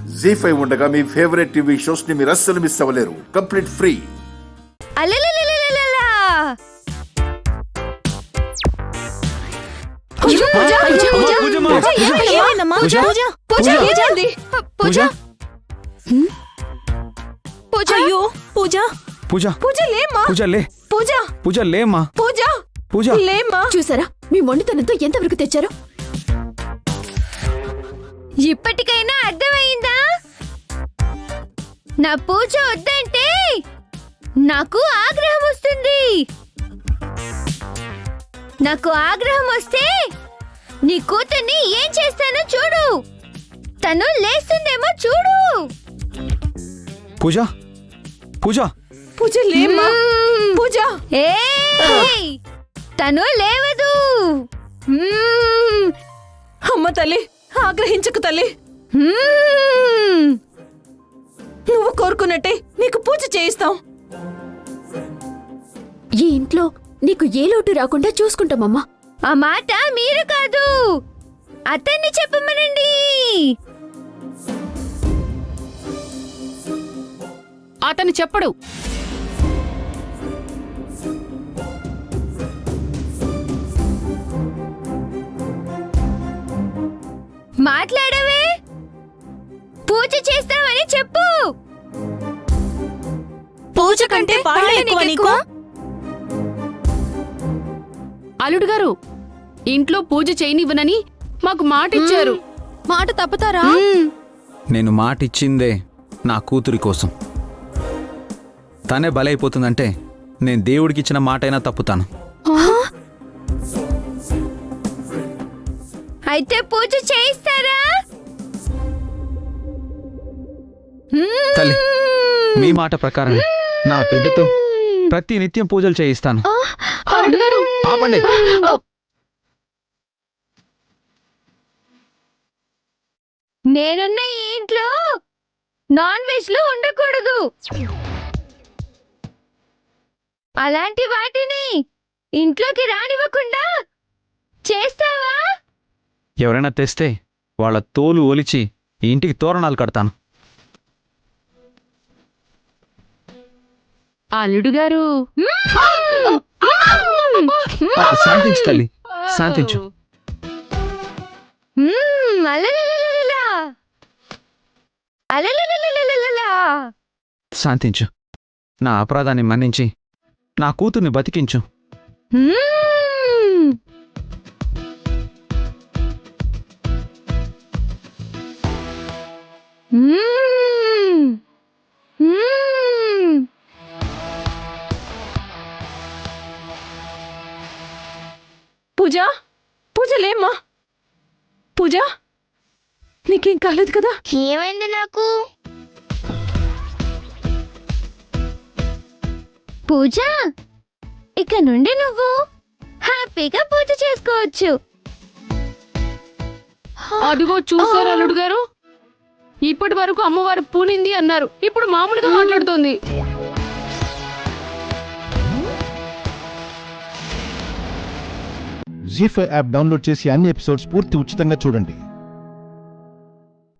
జీ5 ఉండగా మీ favourite TV shows ని మీరు అస్సలు మిస్ అవ్వలేరు. Complete free. చూసారా మీ మొండితనంతో ఎంతవరకు తెచ్చారు? ఇప్పటికైనా అర్థమైందా? నా పూజ వద్దంటే నాకు ఆగ్రహం వస్తుంది. నాకు ఆగ్రహం వస్తే నీ కూతుర్ని ఏం చేస్తానో చూడు. తను లేస్తుందేమో చూడు. పూజ పూజ పూజ లేమ్మా. పూజ ఏయ్, తను లేవదు. అమ్మ తల్లి, ఆగ్రహించకు తల్లి. నువ్వు కోరుకున్నట్టే నీకు పూజ చేయిస్తాం. ఈ ఇంట్లో నీకు ఏ లోటు రాకుండా చూసుకుంటామమ్మా. ఆ మాట మీరు కాదు, అతన్ని చెప్పమనండి. అతను చెప్పడు. మాట్లాడవే, పూజ చేస్తామని చెప్పు. పూజ కంటే పాటలు ఎక్కువ నీకు? అల్లుడు గారు, ఇంట్లో పూజ చేయనివ్వనని మాకు మాట ఇచ్చారు. మాట తప్పుతారా? నేను మాట ఇచ్చిందే నా కూతురి కోసం. తనే బలైపోతుందంటే నేను దేవుడికి ఇచ్చిన మాటైనా తప్పుతాను. అయితే పూజ చేయిస్తారా? తల్లి, మీ మాట ప్రకారం నా బిడ్డతో ప్రతి నిత్యం పూజలు చేయిస్తాను. ఆపండి. నేనున్న ఈ ఇంట్లో నాన్ వెజ్ లో ఉండకూడదు. అలాంటి వాటిని ఇంట్లోకి రానివ్వకుండా చేస్తావా? ఎవరైనా తెస్తే వాళ్ళ తోలు ఒలిచి ఈ ఇంటికి తోరణాలు కడతాను. అల్లుడు గారు, శాంతించు తల్లి, శాంతించు. అలలలలలలా. అలలలలలలలా. శాంతించు. నా అపరాధాన్ని మన్నించి నా కూతుర్ని బతికించు. పూజ, పూజ లేమ్మా. పూజ, నీకేం కాలేదు కదా? ఏమైంది నాకు? పూజ, ఇక నుండి నువ్వు హ్యాపీగా పూజ చేసుకోవచ్చు. అదిగో చూసారు అల్లుడు గారు, ఇప్పటి వరకు అమ్మవారు పూనింది అన్నారు, ఇప్పుడు మామూలుగా మాట్లాడుతోంది. జీ5 యాప్ డౌన్లోడ్ చేసి అన్ని ఎపిసోడ్స్ పూర్తి ఉచితంగా చూడండి.